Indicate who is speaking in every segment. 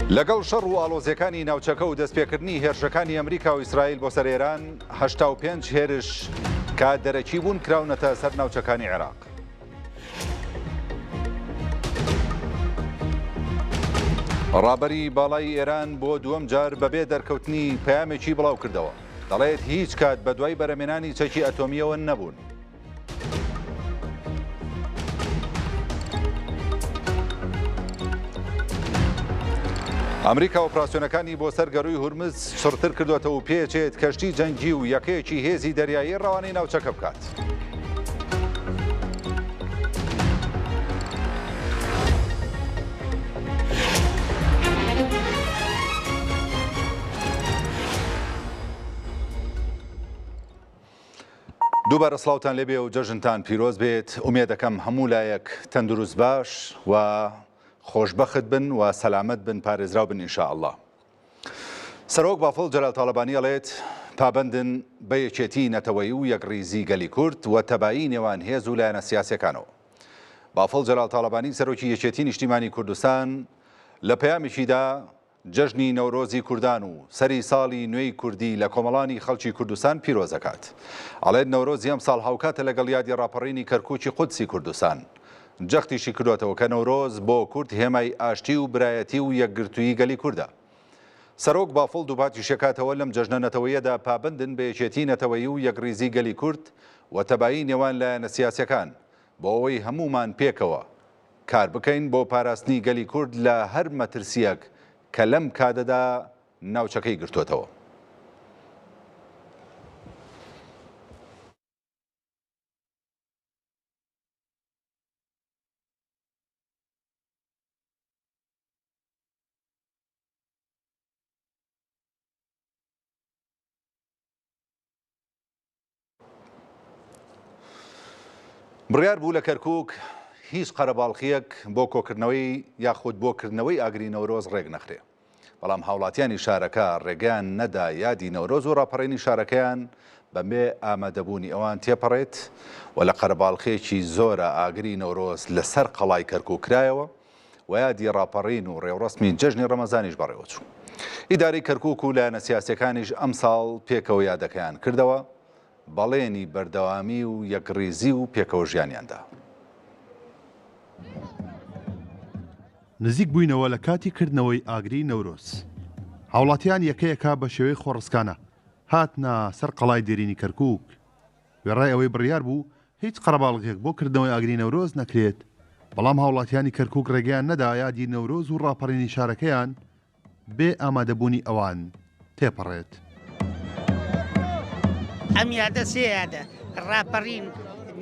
Speaker 1: لەگەڵ شەڕ و ئاڵۆزیەکانی ناوچەکە و دەستپێکردنی هێرشەکانی ئەمریکا و ئیسرائیل بۆ سەر ئێران 85 هێرش کات دەرەکی بوون کراونەتە سەر ناوچەکانی عێراق. ڕابەری باڵای ئێران بۆ دووەم جار بەبێ دەرکەوتنی پەیامێکی بڵاو کردەوە. دەڵێت هیچ کات بە دوای بەرەمێنانی چەکی ئەتۆمیەوە نەبوون. ئەمریکا ئۆپراسیۆنەکانی بۆ سەر گەڕووی هورمز شڕتر کردوێتەوە و پێچێت کەشتی جەنگی و یەکەیەکی هێزی دەریایی ڕەوانەی ناوچەکە بکات. دووبارە سڵاوتان لێبێ و جەژنتان پیرۆز بێت. ئومێد دەکەم هەموو لایەک تەندروست باش و خۆشبەخت بن و سەلامەت بن، پارێزراو بن ئینشاءالله. سەرۆک بافڵ جەلال تاڵەبانی ئەڵێت پابەندن بە یەکێتی نەتەوەیی و یەکڕیزی گەلی کورد و تەبایی نێوان هێز و لایەنە سیاسیەکانەوە. بافڵ جەلال تاڵەبانی سەرۆکی یەکێتی نیشتیمانی کوردستان لە پەیامێکیدا جەژنی نەورۆزی کوردان و سەری ساڵی نوێی کوردی لە کۆمەڵانی خەڵکی کوردستان پیرۆز دەکات. ئەڵێت نەورۆزی ئەم ساڵ هاوکاتە لەگەڵ یادی ڕاپەڕینی کەرکووکی قودسی کوردستان. جەختیشی کردوێتەوە کە نەورۆز بۆ کورد هێمای ئاشتی و برایەتی و یەکگرتووی گەلی کووردە. سەرۆک بافڵ دووباتی شێکاتەوە لەم جەژنە نەتەوەیەدا پابندن بە یەکێتی نەتەوەیی و یەکڕیزی گەلی کورد و تەبایی نێوان لایەنە سیاسیەکان بۆ ئەوەی هەمومان پێکەوە کار بکەین بۆ پاراستنی گەلی کورد لە هەر مەترسیەک کە لەم کادەدا ناوچەکەی گرتوێتەوە. بڕیار بوو لە کەرکووک هیچ قەرەباڵغیەک بۆ کۆکردنەوەی یاخود بۆکردنەوەی ئاگری نەورۆز ڕێک نەخرێ. بەڵام هاوڵاتیانی شارەکە ڕێگەیان نەدا یادی نەورۆز و ڕاپەڕینی شارەکەیان بەبێ ئامادەبوونی ئەوان تێپەڕێت و لە قەرەباڵغێکی زۆرە ئاگری نەورۆز لەسەر قەڵای کەرکووک کرایەوە و یادی ڕاپەڕین و ڕێوڕەسمی جەژنی ڕەمەزانیش بەڕێوەچوو. ئیدارەی کەرکووک و لایەنە سیاسیەکانیش ئەم ساڵ پێکەوە یادەکەیان کردەوە، بەڵێنی بەردەوامی و یەکڕیزی و پێکەوە ژیانیاندا.
Speaker 2: نزیک بووینەوە لە کاتی کردنەوەی ئاگری نەورۆز. هاوڵاتیان یەکەیەکا بە شێوەی خۆڕسکانە هاتنە سەر قەڵای دێرینی کەرکووک. وێڕای ئەوەی بڕیار بوو هیچ قەرەباڵغێک بۆ کردنەوەی ئاگری نەورۆز نەکرێت، بەڵام هاوڵاتیانی کەرکووک ڕێگەیان نەدا یادی نەورۆز و ڕاپەڕینی شارەکەیان بێ ئامادەبوونی ئەوان تێپەڕێت.
Speaker 3: ئەم یادە سێ یادە: ڕاپەڕین،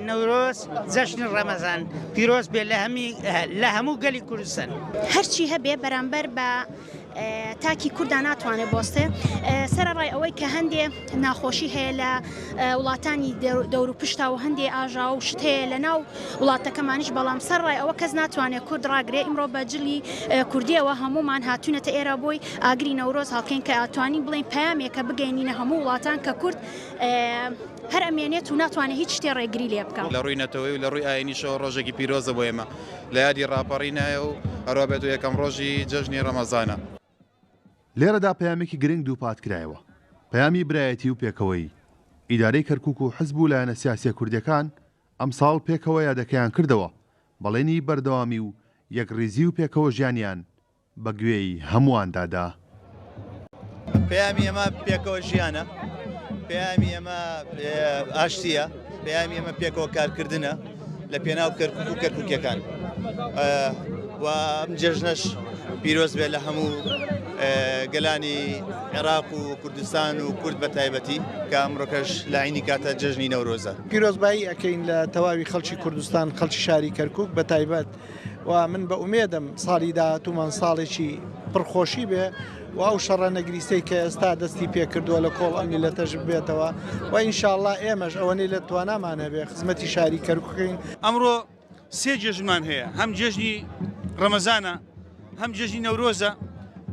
Speaker 3: نەورۆز، جەژنی ڕەمەزان. پیرۆز بێ لە هەموو گەلی کوردستان.
Speaker 4: هەرچی هەبێ بەرامبەر بە تاکی کوردان ناتوانێت بۆستێ. سەرڕای ئەوەی کە هەندێ ناخۆشی هەیە لە وڵاتانی دەور و پشتا و هەندێ ئاژا و شت هەیە لە ناو وڵاتەکەمانیش، بەڵام سەرڕای ئەوە کەس ناتوانێت کورد ڕاگرێ. ئیمڕۆ بەجلی کوردیەوە هەمومان هاتوونەتە ئێرە بۆی ئاگری نەورۆز هەڵکەین کە ئەتوانین بڵین پەیامێکە بگەینینە هەموو وڵاتان کە کورد هەر ئەمێنێت و ناتوانێت هیچ شتێ ڕێگری لێ بکەم.
Speaker 5: لە ڕووی نەتەوەی و لە ڕووی ئاینیشەوە ڕۆژێکی پیرۆزە بۆ ئێمە لە یادی ڕاپەڕینایە و هەروە بێت و یەکەم ڕۆژی جەژنی ڕەمەزانە.
Speaker 2: لێرەدا پەیامێکی گرنگ دووپات کرایەوە، پەیامی برایەتی و پێکەوەی. ئیدارەی کەرکووک و حزب و لایەنە سیاسیە کوردیەکان ئەم ساڵ پێکەوە یادەکەیان کردەوە، بەڵێنی بەردەوامی و یەکڕیزی و پێکەوە ژیانیان بە گوێی هەموواندادا.
Speaker 6: پەیامی ئەمە پێکەوە ژیانە، پەیامی ئەمە ئاشتیە، پەیامی ئەمە پێکەوە کارکردنە لە پێناو کەرکووک و کەرکووکیەکان. و ئەم جەژنەش پیرۆز بێت لە هەموو گەلانی عێراق و کوردستان و کورد بە تایبەتی کە ئەمڕۆکەش لە عینی کاتە جەژنی نەورۆزە.
Speaker 7: پیرۆزبایی ئەکەین لە تەواوی خەڵکی کوردستان، خەڵکی شاری کەرکووک بە تایبەت. و من بە ئومێدم ساڵی داهاتوومان ساڵێکی پڕخۆشی بێ و ئەو شەڕە نەگریستەی کە ئێستا دەستی پێکردووە لە کۆڵ ئەمی لە تەژ بێتەوە و ئینشاءڵڵا ئێمەش ئەوەنەی لە توانامانە بێ خزمەتی شاری کەرکووکەین.
Speaker 8: ئەمڕۆ سێ جێژنمان هەیە: هەم جێژنی ڕەمەزانە، هەم جێژنی نەورۆزە،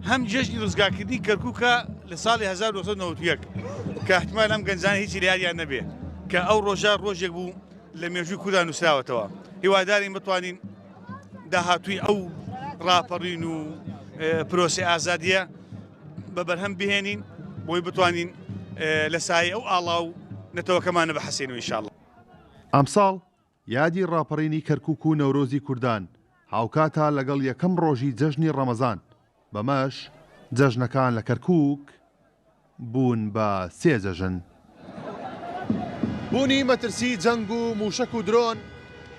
Speaker 8: هەم جێژنی ڕزگارکردنی کەرکووکە لە ساڵی 1991 کە احتیمال ئەم گەنجانە هیچی لە یادیان نەبێ کە ئەو ڕۆژە ڕۆژێک بوو لە مێژووی کوردان نووسراوەتەوە. هیوادارین بتوانین داهاتووی ئەو ڕاپەڕین و پرۆسی ئازادیە بە بەرهەم بهێنین بۆی بتوانین لە سایە ئەو ئاڵا و نەتەوەکەمانە بەحەسێنەوە ئینشاءڵڵا.
Speaker 2: ئەمساڵ یادی ڕاپەڕینی کەرکووک و نەورۆزی کوردان هاوکاتە لەگەڵ یەکەم ڕۆژی جەژنی ڕەمەزان بەمەش جەژنەکان لە کەرکووک بوون بە 3 جەژن.
Speaker 9: بوونی مەترسی جەنگ و موشک و درۆن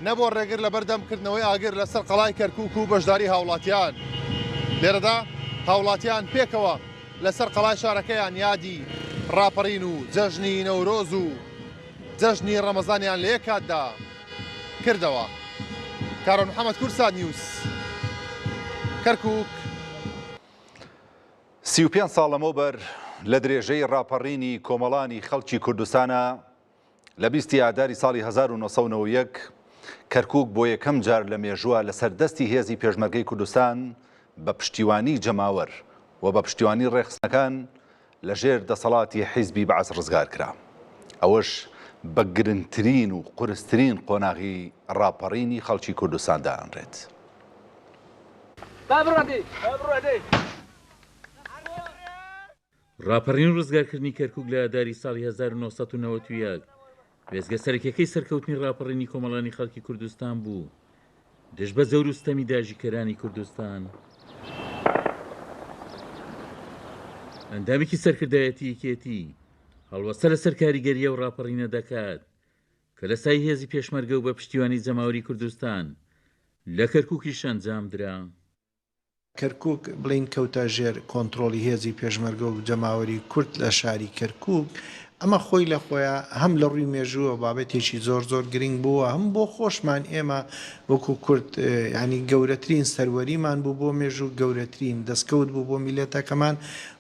Speaker 9: نەبۆ ڕێگر لە بەردەمکردنەوەی ئاگر لەسەر قەڵای کەرکووک و بەشداری هاوڵاتیان. لێرەدا هاوڵاتیان پێکەوە لەسەر قەڵای شارەکەیان یادی ڕاپەڕین و جەژنی نەورۆز و جەژنی ڕەمەزانیان لە یەک کاتدا کردەوە. کارۆن محەممەد کورسان نیوز کەرکووک.
Speaker 1: 35 ساڵ لەمەوبەر لە درێژەی ڕاپەڕینی کۆمەڵانی خەڵکی کوردستانە لە 20 ئاداری ساڵی 1990 کەرکووک بۆ یەکەم جار لە مێژووە لەسەر دەستی هێزی پێشمەرگەی کوردستان بە پشتیوانی جەماوەر و بە پشتیوانی ڕێخستنەکان لە ژێر دەسەڵاتی حیزبی بەعەز ڕزگار کرا. ئەوەش بە گرنگترین و قورسترین قۆناغی ڕاپەڕینی خەڵکی کوردستان داهەنرێت.
Speaker 10: ڕاپەڕین و ڕزگارکردنی کەرکووک لە ئاداری ساڵی 1990 وێزگە سەرەکیەکەی سەرکەوتنی ڕاپەڕینی کۆمەڵانی خەڵکی کوردستان بوو. دەشت بە زەور و ستەمی داژیکەرانی کوردستان ئەندامێکی سەرکردایەتی یەکێتی هەڵوەستە لەسەر کاریگەریە و ڕاپەڕینە دەکات کە لە سای هێزی پێشمەرگە و بە پشتیوانی جەماوەری کوردستان لە کەرکووکیش ئەنجامدرا.
Speaker 7: کەرکووک بڵین کەوتە ژێر کۆنتترۆلی هێزی پێشمەرگە و جەماوەری کورد لە شاری کەرکووک. ئەمە خۆی لە خۆیان هەم لە ڕووی مێژووە بابەتێکی زۆر گرنگ بووە، هەم بۆ خۆشمان ئێمە وەکو کورد ینی گەورەترین سەروەریمان بوو بۆ مێژوو، گەورەترین دەستکەوت بوو بۆ میلەتەکەمان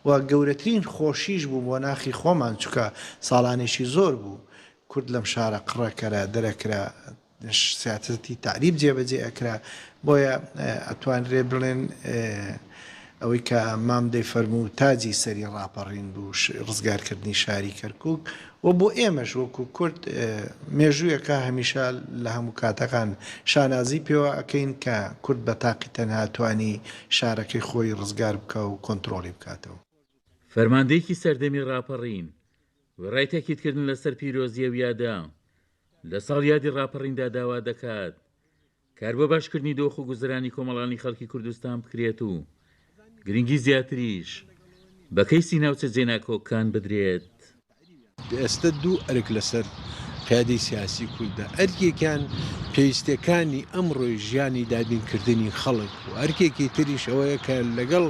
Speaker 7: و گەورەترین خۆشیش بوو بۆ ناخی خۆمان، چکە ساڵانێکی زۆر بوو کورد لەم شارە قڕەکەرە دەرەکرا، سیاسەتی تعریب جێبەجێ ئەکرا. بۆیە ئەتوانرێ بڵێن ئەوەی کە مام دەیفەرموو تاجی سەری ڕاپەڕین بوو ڕزگارکردنی شاری کەرکووک و بۆ ئێمەش وەکو کورد مێژوویەکە هەمیشە لە هەموو کاتەکان شانازی پێوە ئەەکەین کە کورد بە تاقی تەنها توانی شارەکەی خۆی ڕزگار بکە و کۆنتترۆلی بکاتەوە.
Speaker 10: فەرماندەیەکی سەردەمی ڕاپەڕین وێڕای تاکیدکردن لەسەر پیرۆزیە ویادا لە ساڵ یادی ڕاپەڕیندا داوا دەکات کار بۆ باشکردنی دۆخ و گوزەرانی کۆمەڵانی خەڵکی کوردستان بکرێت و گرنگی زیاتریش بەکەی سیناوچە جێناکۆکان بدرێت.
Speaker 11: ئێستا دوو ئەرک لەسەر قیادەی سیاسی کوردە، ئەرکێکیان پێویستەکانی ئەمڕۆی ژیانی دابینکردنی خەڵک و ئەرکێکی تریش ئەوەیە کە لەگەڵ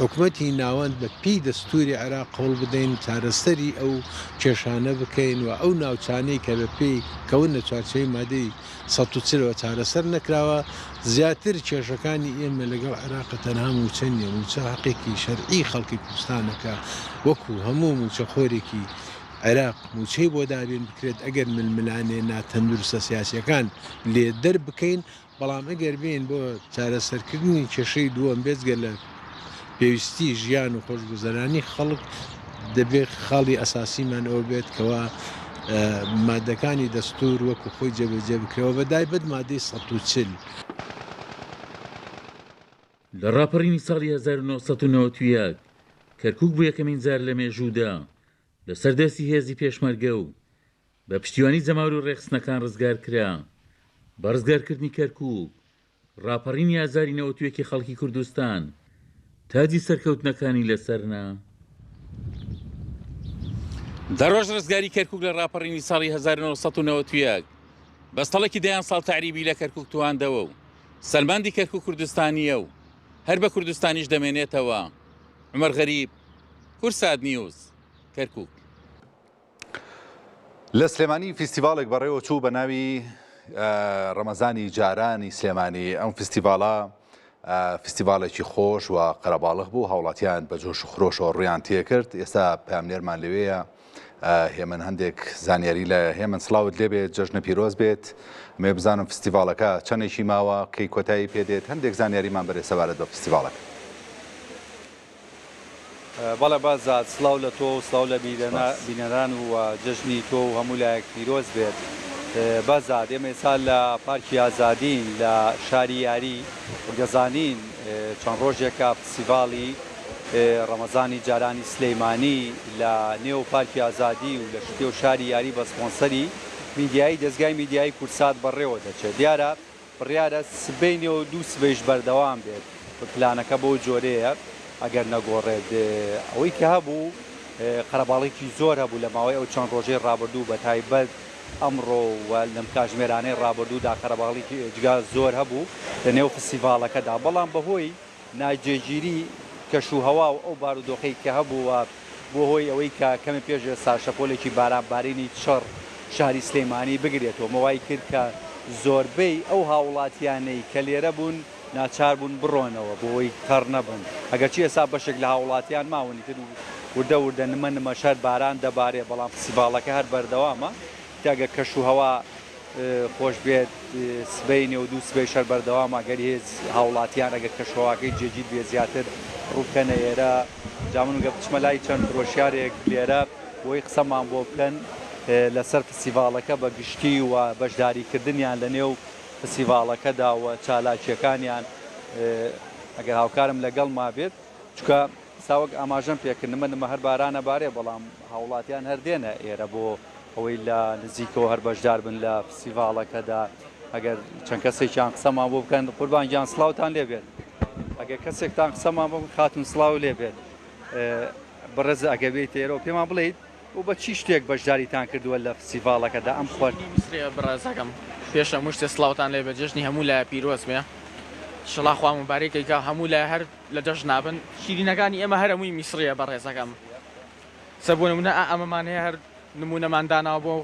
Speaker 11: حکوومەتی ناوەند بە پێی دەستوری عێراق قەوڵ بدەین چارەسەری ئەو کێشانە بکەین و ئەو ناوچانەی کە بە پێی کەون لە چوارچەوەی مادەی ١40ەوە چارەسەر نەکراوە زیاتر کێشەکانی ئێمە لەگەڵ عێراقە تەنها موچە نیە، موچە حەقێکی شەرعی خەڵکی کوردستانەکە وەکو هەموو موچەخۆرێکی عێراق موچەی بۆ دابین بکرێت ئەگەر ململانێ ناتەندروستە سیاسیەکان لێ دەربکەین، بەڵام ئەگەر بێن بۆ چارەسەرکردنی کێشەی دووەم بێزگە لە پێویستی ژیان و خۆشگوزەرانی خەڵک دەبێت خاڵی ئەساسیمان ئەوە بێت کەوا مادەکانی دەستور وەکو خۆی جێبەجێ بکرێەوە بەدایبەت مادەی ١40.
Speaker 10: لە ڕاپەڕینی ساڵی 1990 کەرکووک بوو یەکەمین جار لە مێژوودا لە سەردەستی هێزی پێشمەرگە و بە پشتیوانی جەماوەر و ڕێخستنەکان ڕزگار کرا. بە ڕزگارکردنی کەرکووک ڕاپەڕینی ئازاری 91 خەڵکی کوردستان تاجی سەرکەوتنەکانی لەسەرنا. دەڕۆژ ڕزگاری کەرکووک لە ڕاپەڕینی ساڵی 1990 بەستەڵێکی دەیان ساڵ تعریبی لە کەرکووک تواندەوە و سەلماندی کەرکووک کوردستانیە و هەر بە کوردستانیش دەمێنێتەوە. عومەر غەریب، کورسات نیوز، کەرکووک.
Speaker 1: لە سلێمانی فیستیڤالێک بەڕێوە چوو بە ناوی ڕەمەزانی جارانی سلێمانی. ئەم فیستیڤالە فیستیڤالێکی خۆش و قەرەباڵغ بوو، هاوڵاتیان بە جۆش و خرۆشەوە ڕویان تێکرد. ئێستا پامنێرمان لەوەیە هێمن هەندێک زانیاری لە هێمن سڵاوت لێبێت، جەژنە پیرۆز بێت. مێ بزانم فیستیڤالەکە چەندێکی ماوە، کەی کۆتایی پێدێت، هەندێک زانیاریمان بەرێ سەبارەت بە فیستیڤالەکە.
Speaker 12: بەڵێ بازات، سڵاو لە تۆ و سڵاو لە بینەران و جەژنی تۆ و هەموو لایەک پیرۆز بێت بەزاد ئێمە ئێستا لە پارکی ئازادین لە شاری یاری دەزانین چەند ڕۆژێکە فستیڤاڵی ڕەمەزانی جارانی سلەیمانی لە نێو پارکی ئازادی و لە شتێ و شاری یاری بە سپۆنسەری میدیایی دەستگای میدیایی کورسات بەڕێوە دەچێت دیارە بڕیارە سبەینەوە دوو سبەیش بەردەوام بێت پلانەکە بۆ جۆرەیە ئەگەر نەگۆڕێت ئەوەی کە هەبوو قەرەباڵێکی زۆر هەبوو لە ماوەی ئەو چەند ڕۆژەی ڕابردوو بە تایبەت ئەمڕۆ لەم کاتژمێرانەی ڕابردوودا قەرەباڵێکی جگا زۆر هەبوو لە نێو فستیڤاڵەکەدا بەڵام بەهۆی ناجێگیری کەشوهەوا و ئەو بارودۆخەی کە هەبووە بۆ هۆی ئەوەی کە کەمە پێش ئێستا شەپۆلێکی بارانبارینی چڕ شاری سلەیمانی بگرێتەوە مەوای کرد کە زۆربەی ئەو هاوڵاتیانەی کە لێرە بوون ناچار بوون بڕۆنەوە بۆی کەڕ نەبن ئەگەرچی ئێستا بەشێک لە هاوڵاتیان ماوەنی تر وردە وردە نمە شەر باران دەبارێ بەڵام فستیڤاڵەکە هەر بەردەوامە تاگە کەشوهەوا خۆش بێت سبەینێ و دوو سبەی شەر بەردەوامە گەری هێز هاوڵاتیان ئەگەر کەشەواکەی جێگیر بێ زیاتر ڕووکەنە ئێرە جامن گە بچمە لای چەند فرۆشیارێک لێرە بۆی قسەمان بۆ بکەن لەسەر فستیڤاڵەکە بە گشتی و بەشداریکردنیان لە نێو فستیڤاڵەکەدا و چالاکیەکانیان ئەگەر هاوکارم لەگەڵ ما بێت چکە ساوەک ئاماژەم پێکردنمە نمە هەر بارانە بارێ بەڵام هاوڵاتیان هەردێنە ئێرە بۆ ئەوەی لە نزیکەوە هەر بەشدار بن لە فستیڤاڵەکەدا ئەگەر چەند کەسێکیان قسەمان بۆ بکەن قوربانگیان سڵاوتان لێبێت ئەگەر کەسێکتان قسەمان بۆ خاتون سڵاو لێبێت بەڕێز ئەگە بێت ئێرە پێمان بڵێیت و بە چی شتێک بەشداریتان کردووە لە فستیڤاڵەکەدا ئەم خۆر
Speaker 13: بەڕێزەکەم پێشە مشتێ سڵاوتان لێ بە جژنی هەموو لە پیرۆز بێ شڵا خوا مبارێکێکا هەموو لە هەر لە جەژ نابن شیرینەکانی ئێمە هەر هەمووی میسریە بەڕێزەکەم سەبوو نمونە ئەمەمان هەیە هەر نمونەمانداناوە بۆ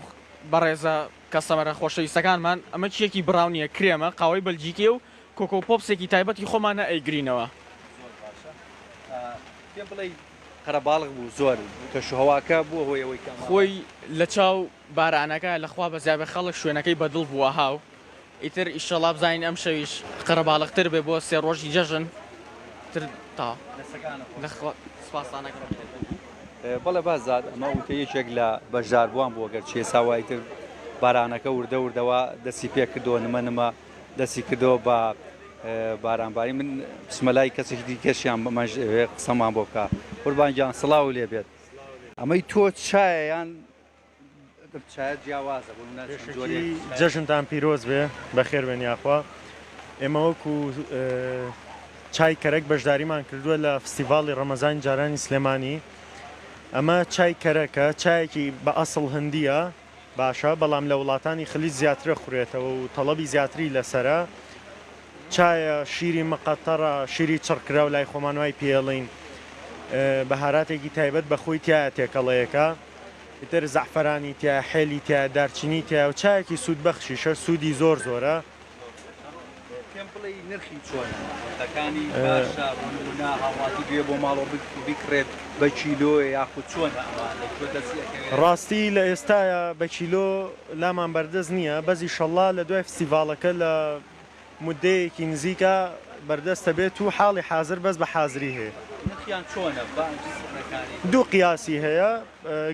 Speaker 13: بەڕێزە کەسەمەرە خۆشەویستەکانمان ئەمە چیەکی براونیە کرێمە قاوەی بەلجیکێ و کۆکۆ پۆپسێکی تایبەتی خۆمانە ئەیگرینەوە
Speaker 12: پێ بڵێ قەرەباڵغ بوو زۆر کەشوهەواکە بووە هۆی ئەوەی
Speaker 13: خۆی لە چاو بارانەکە لەخوا بەزیابێ خەڵک شوێنەکەی بەدڵ بووە هاو ئیتر ئیشەڵا بزانین ئەم شەویش قەرەباڵغتر بێ بۆ سێ ڕۆژی جەژن تر تا سپاسانەکە
Speaker 12: بەڵێ بازات ئەمە وتە یەکێک لە بەشداربووان بووە گەر چێ ساوای تر بارانەکە وردە وردەوە دەستی پێ کردەوە نمە دەستی کردەوە بە بارانباری من بسمەلای کەسێکی دیکەشیان بەمەژ قسەمان بۆ بکە قوربانگیان سڵاو لێ بێت ئەمەی تۆ چایەیان چایە جیاوازە
Speaker 14: جەژنتان پیرۆز بێ بەخێر بێن یاخوا ئێمە وەکو چای کەرەک بەشداریمان کردووە لە فستیڤاڵی ڕەمەزانی جارانی سلێمانی ئەمە چای کەرەکە چایەکی بە ئەسڵ هەندیە باشە بەڵام لە وڵاتانی خلیج زیاترە خوڕێتەوە و تەڵەبی زیاتری لەسرە چایە شیری مەقەتەڕە شیری چڕکرا و لای خۆمانوای پێڵین بەهاراتێکی تایبەت بە خۆی تایە تێکەڵەیەەکە ئیتر زەعفەرانی تیا حێلی تیا دارچینی تیا و چایەکی سوودبەخشی شەر سوودی زۆر زۆرە
Speaker 12: نرخی چۆنەکانی باشە هاواتی بێ بۆ ماڵەوە بکرێت بە کیلۆ یاخود چۆن
Speaker 14: ڕاستی لە ئێستاە بە کیلۆ لامان بەردەست نییە بەزی شەڵا لە دوای فستیڤاڵەکە لە مدەیەکی نزیکە بەردەستە بێت و حاڵی حازر بەس بە حازری هەیە دوو قیاسی هەیە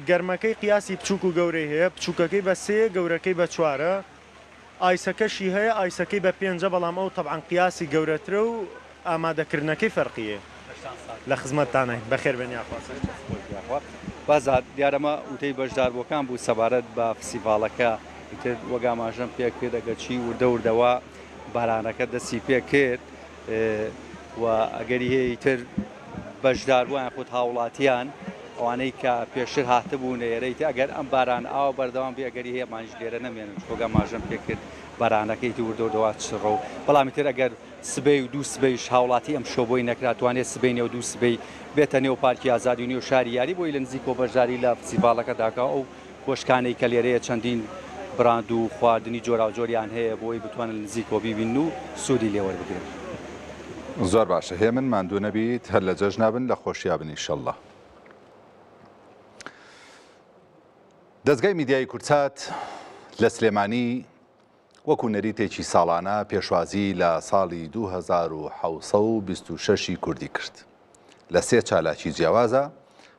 Speaker 14: گەرمەکەی قیاسی بچووک و گەورەی هەیە بچووکەکەی بە سێ گەورەکەی بە چوارە ئایسەکەشی هەیە ئایسەکەی بە پێنجە بەڵام ئەو تەبعاً قیاسی گەورەترە و ئامادەکردنەکەی فەرقیە لە خزمەتتانای بەخێر بێن یاخوا
Speaker 12: بازات دیارەمە وتەی بەشداربووەکان بوو سەبارەت بە فستیڤاڵەکە ئیتر وەگاماژەم پێ کرد ئەگەچی وردە وردەوە بارانەکە دەستی پێ کرد و ئەگەری هەیە تر بەشداربوویان خۆت هاوڵاتیان ئەوانەی کە پێشتر هاتبوون ئێرەیت ئەگەر ئەم باران ئاوە بەردەوام بێ ئەگەری هەیە مانج لێرە نەمێنن خۆگە ماژەم پێ کرد بارانەکەیتی وردەوردەوە چڕە و بەڵامی تر ئەگەر سبەی و دوو سبەیش هاوڵاتی ئەم شۆبۆی نەکراتوانێت سبەینێ و دوو سبەی بێتە نێو پارکی ئازادی و نێو شاری یاری بۆی لە نزیکۆ بەشداری لە فستیڤاڵەکە داکا ئەو خۆشکانەی کە لێرەیە چەندین براند و خواردنی جۆرا و جۆریان هەیە بۆی بتوانن نزیکۆ بیبین و سوودی لێوەربگرن
Speaker 1: زۆر باشە هێ من ماندوو نەبیت هەر لە جەژ نابن لە خۆشییا بن ئینشەڵڵا. دەستگای میدیای کورتات لە سلێمانی وەکو نەریتێکی ساڵانە پێشوازی لە ساڵی 2726 کوردی کرد لە سێ چالاکی جیاوازە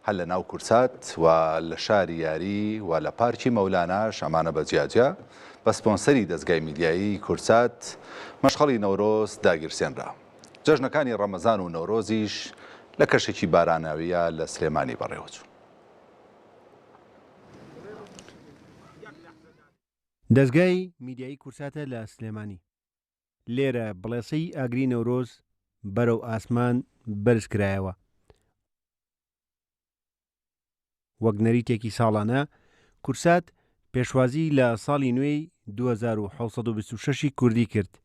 Speaker 1: هەل لە ناو کورسات و لە شاری یاری و لە پارکی مەولاناش ئەمانە بە جیاجیا بە سپۆنسەری دەستگای میدیایی کورسات مەشخەڵی نەورۆز داگیرسێنرا. جەژنەکانی ڕەمەزان و نەورۆزیش لە کەشێکی باراناویە لە سلێمانی بەڕێوەچوو.
Speaker 15: دەستگای میدیایی کورساتە لە سلێمانی. لێرە بڵێسەی ئاگری نەورۆز بەرەو ئاسمان بەرز کرایەوە. وەک نەریتێکی ساڵانە کورسات پێشوازی لە ساڵی نوێی 2726 کوردی کرد.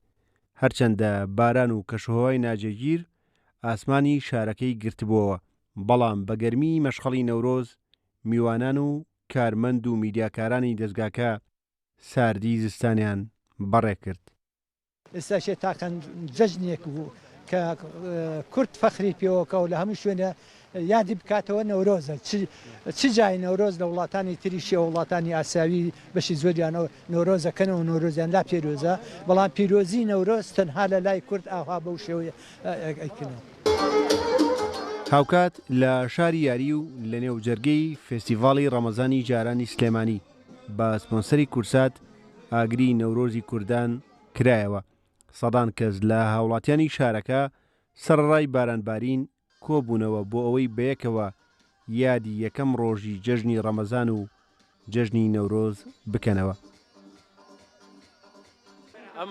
Speaker 15: هەرچەندە باران و کەشوهەوای ناجێگیر ئاسمانی شارەکەی گرتبووەوە، بەڵام بە گەرمی مەشخەڵی نەورۆز میوانان و کارمەند و میدیاکارانی دەستگاکە ساردی زستانیان بەڕێ کرد.
Speaker 16: ئێستاشێ تاقەن جەژنێک بوو کە کورد فەخری پێوەکە و لە هەموو شوێنە یادی بکاتەوە نەورۆزە. چ جای نەورۆز لە وڵاتانی تریشی وڵاتانی ئاسیاوی بەشی زۆریانەوە نەورۆزەکەنەوە نەورۆزیان لا پیرۆزە، بەڵام پیرۆزی نەورۆز تەنها لە لای کورد ئاها بەو شێوەیە ئەیکردن.
Speaker 15: هاوکات لە شاری یاری و لە نێو جەرگەی فێستیڤاڵی ڕەمەزانی جارانی سلێمانی بە سپۆنسەری کورسات ئاگری نەورۆزی کوردان کرایەوە. سەدان کەس لە هاوڵاتیانی شارەکە سەرڕای بارانبارین کۆبوونەوە بۆ ئەوەی بەیەکەوە یادی یەکەم ڕۆژی جەژنی ڕەمەزان و جەژنی نەورۆز بکەنەوە.
Speaker 17: ئەم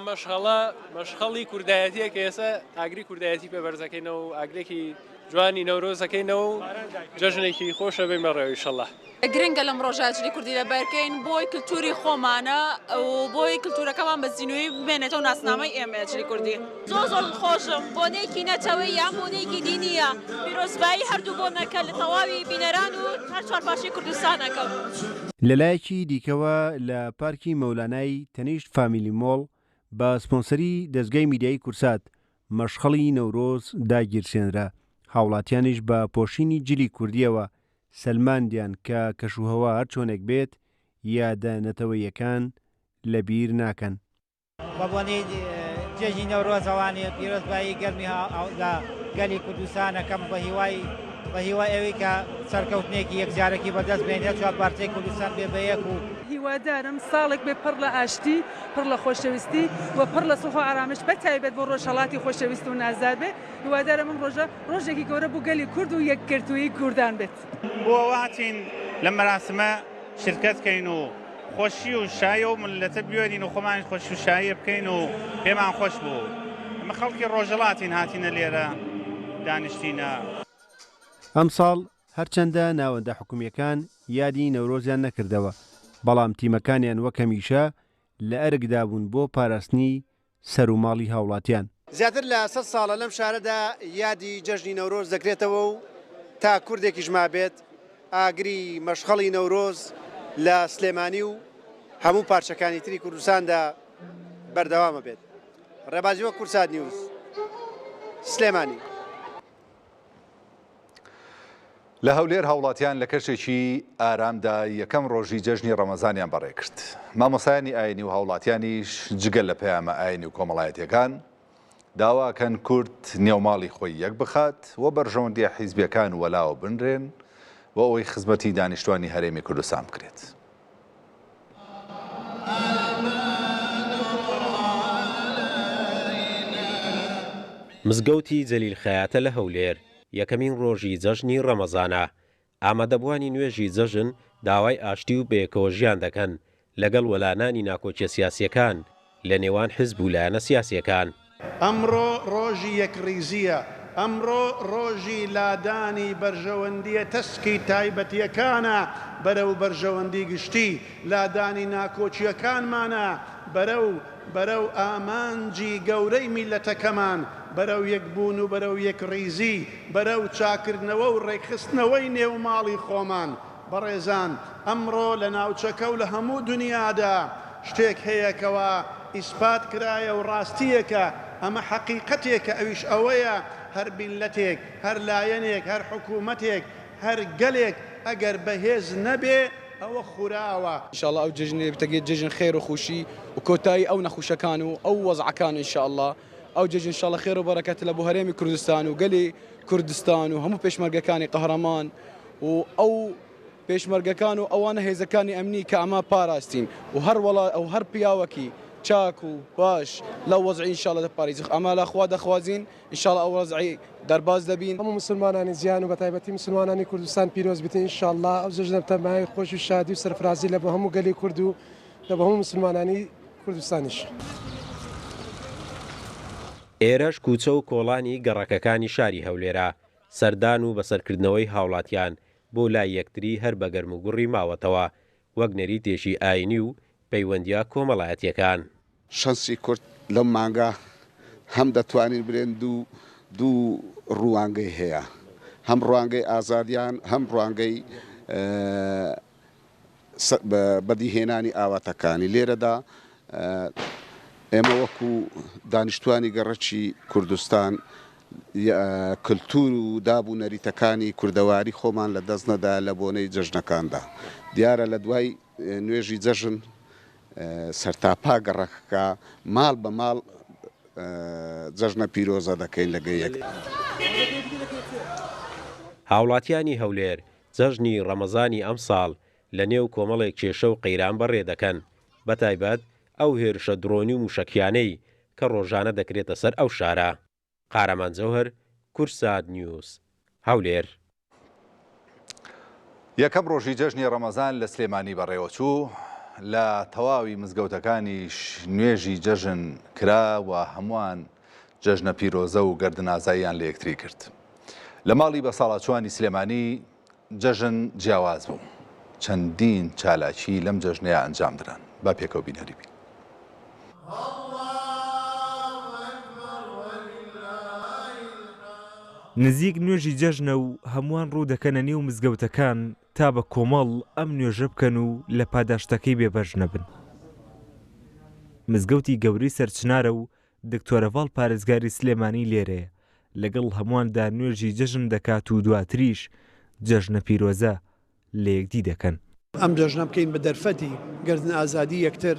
Speaker 17: مەشخەڵی کوردایەتیە کە ئێستا ئاگری کوردایەتی پێبەرزەکەینەوە و ئاگرێکی جوانی نەورۆزەکەینەوە و جەژنێکی خۆشە بێمە ڕێوە ئینشەڵڵا.
Speaker 18: گرنگە لەم ڕۆژاجری کوردی لەبەرکەین بۆی کلتوری خۆمانە و بۆی کلتورەکەمان بە زیینوی بمێنێتەوە ناسنامەی ئێمە ئەجری کوردی. زۆر خۆشم بۆنێکی نەتەوەی یان بۆنێکی دینیە پیرۆزبایی هەردوو بۆنەکە لە تەواوی بینەران و هەر چوارپاشی کوردستانەکە.
Speaker 15: لەلایەکی دیکەوە لە پارکی مەولانای تەنیشت فامیلی مۆڵ بە سپۆنسەری دەستگای میدیایی کورسات مەشخەڵی نەورۆز داگیرسێنرا. هاوڵاتیانیش بە پۆشینی جلی کوردیەوە سەلماندیان کە کەشوهەوا هەر چۆنێک بێت یادە نەتەوەیەکان لە بیر ناکەن.
Speaker 19: بەبوونی جێژی نەورۆزەوانی پیرۆزبایی گەرمی لە گەلی کوردستانەکەم بە هیوای ئەوەی کە سەرکەوتنێکی یەکجارێکی بەدەست بێنێت چوار پارچەی کوردستان بێ بە یەک و
Speaker 20: هیوادارم ساڵێک بێ پڕ لە ئاشتی پڕ لە خۆشەویستی و پڕ لە سوخ و ئارامش بەتایبێت بۆ ڕۆژهەڵاتی خۆشەویست و نازار بێ. هیوادارم ئەم ڕۆژە ڕۆژێکی گەورە بوو گەلی کورد و یەکگرتووی کوردان بێت.
Speaker 21: بۆ هاتین لە مەراسمە شرکەتکەین و خۆشی و شایە و ملەتە بێنین و خۆمان خۆشی و شایە بکەین و پێمان خۆش بوو. ئەمە خەڵکی ڕۆژهەڵاتین هاتینە لێرە دانیشتینە.
Speaker 15: ئەم ساڵ هەرچەندە ناوەندە حکومیەکان یادی نەورۆزیان نەکردەوە، بەڵام تیمەکانیان وەک هەمیشە لە ئەرگدا بوون بۆ پاراستنی سەر و ماڵی هاوڵاتیان.
Speaker 22: زیاتر لە 100 ساڵە لەم شارەدا یادی جەژنی نەورۆز دەکرێتەوە و تا کوردێکیش مابێت ئاگری مەشخەڵی نەورۆز لە سلێمانی و هەموو پارچەکانی تری کوردستاندا بەردەوامە بێت. ڕێبازیوە کورسات نیوز سلێمانی.
Speaker 1: لە هەولێر هاوڵاتیان لە کەشێکی ئارامدا یەکەم ڕۆژی جەژنی ڕەمەزانیان بەڕێ کرد. مامۆسایانی ئاینی و هاوڵاتیانیش جگەل لە پەیامە ئاینی و کۆمەڵایەتیەکان داواکەن کورد نێوماڵی خۆی یەک بخات و بەرژەوەندیە حیزبیەکان وەلاوە بنرێن و ئەوەی خزمەتی دانیشتوانی هەرێمی کوردستان بکرێت.
Speaker 23: مزگەوتی جەلیل خەیاتە لە هەولێر یەکەمین ڕۆژی جەژنی ڕەمەزانە. ئامادەبوانی نوێژی جەژن داوای ئاشتی و بەیەکەوە ژیان دەکەن لەگەڵ وەلانانی ناکۆچیە سیاسیەکان لە نێوان حزب و لایەنە سیاسیەکان.
Speaker 24: ئەمڕۆ ڕۆژی یەکڕیزیە، ئەمڕۆ ڕۆژی لادانی بەرژەوەندیە تەسکی تایبەتیەکانە بەرەو بەرژەوەندی گشتی لادانی ناکۆچیەکانمانە بەرەو ئامانجی گەورەی میلەتەکەمان بەرەو یەکبوون و بەرەو یەکڕیزی بەرەو چاکردنەوە و ڕێکخستنەوەی نێوماڵی خۆمان. بەڕێزان ئەمڕۆ لە ناوچەکە و لە هەموو دنیادا شتێک هەیەکەوە ئیسپات کرایە و ڕاستیەکە ئەمە حەقیقەتێکە ئەویش ئەوەیە هەر بیلەتێک هەر لایەنێک هەر حکوومەتێک هەر گەلێک ئەگەر بەهێز نەبێ ئەوە خوراوە.
Speaker 25: ئینشاءالله ئەو جژنێ بتەگێت جژن خێر و خوشی و کۆتایی ئەو نەخوشەکان و ئەو وەزعەکان ئینشاءالله ئەو جژن ئینشاءالله خێر و بەرەکەت لە بۆ هەرێمی کوردستان و گەلی کوردستان و هەموو پێشمەرگەکانی قەهرەمان و ئەو پێشمەرگەکان و ئەوانە هێزەکانی ئەمنی کە ئەمە پاراستین و هەر پیاوەکی چاک و باش لە وەزعی ئینشاڵە دەپارێزی ئەمە لەخوا دەخوازین ئینشاڵە ئەو وەزعی دەرباز دەبین.
Speaker 3: هەموو مسلمانانی جیان و بەتایبەتی مسلمانانی کوردستان پیرۆز بێتین ئینشاڵڵا ئەو جەژنە بتەمای خۆش و شادی و سەرفرازی لە بە هەموو گەلی کورد و لە بە هەموو مسلمانانی کوردستانیش.
Speaker 23: ئێرەش کوچە و کۆڵانی گەڕەکەکانی شاری هەولێرە سەردان و بەسەرکردنەوەی هاوڵاتیان بۆ لای یەکتری هەر بە گەرم و گوڕی ماوەتەوە وەک نەریتێشی ئاینی و پەیوەندیە کۆمەڵایەتیەکان.
Speaker 4: شەنسی کورد لەم مانگە هەم دەتوانین برێن دوو ڕوانگەی هەیە، هەم ڕوانگەی ئازادیان هەم ڕوانگەی بەدیهێنانی ئاواتەکانی. لێرەدا ئێمە وەکو دانیشتوانی گەڕەکی کوردستان کلتور و دابوو نەریتەکانی کوردەواری خۆمان لە دەست نەدا لە بۆنەی جەژنەکاندا. دیارە لە دوای نوێژی جەژن سەرتاپا گەڕەکە ماڵ بە ماڵ جەژنە پیرۆزە دەکەین لەگەی یەک.
Speaker 23: هاوڵاتیانی هەولێر جەژنی ڕەمەزانی ئەم ساڵ لە نێو کۆمەڵێک کێشە و قەیران بەڕێ دەکەن، بەتایبەت ئەو هێرشە درۆنی و موشەکیانەی کە ڕۆژانە دەکرێتە سەر ئەو شارە. قارەمان جەوهەر، کورسات نیوز، هەولێر.
Speaker 1: یەکەم ڕۆژی جەژنی ڕەمەزان لە سلێمانی بەڕێوەچوو لە تەواوی مزگەوتەکانیش نوێژی جەژن کرا و هەمووان جەژنە پیرۆزە و گەردنازاییان لە یەکتری کرد. لە ماڵی بە ساڵاتچوانی سلێمانی جەژن جیاواز بوو. چەندین چالاکی لەم جەژنەیە ئەنجام دران. با پێکەوە بینەریبین.
Speaker 5: نزیک نوێژی جەژنە و هەمووان ڕوو دەکەنە نێو مزگەوتەکان تا بە کۆمەڵ ئەم نوێژە بکەن و لە پاداشتەکەی بێبەش نەبن. مزگەوتی گەورەی سەرچنارە و دکتۆرەڤاڵ پارێزگاری سلێمانی لێرەیە لەگەڵ هەموواندا نوێژی جەژن دەکات و دواتریش جەژنە پیرۆزە لە یەکدی دەکەن.
Speaker 24: ئەم جەژنە بکەین بە دەرفەتی گردن ئازادی یەکتر،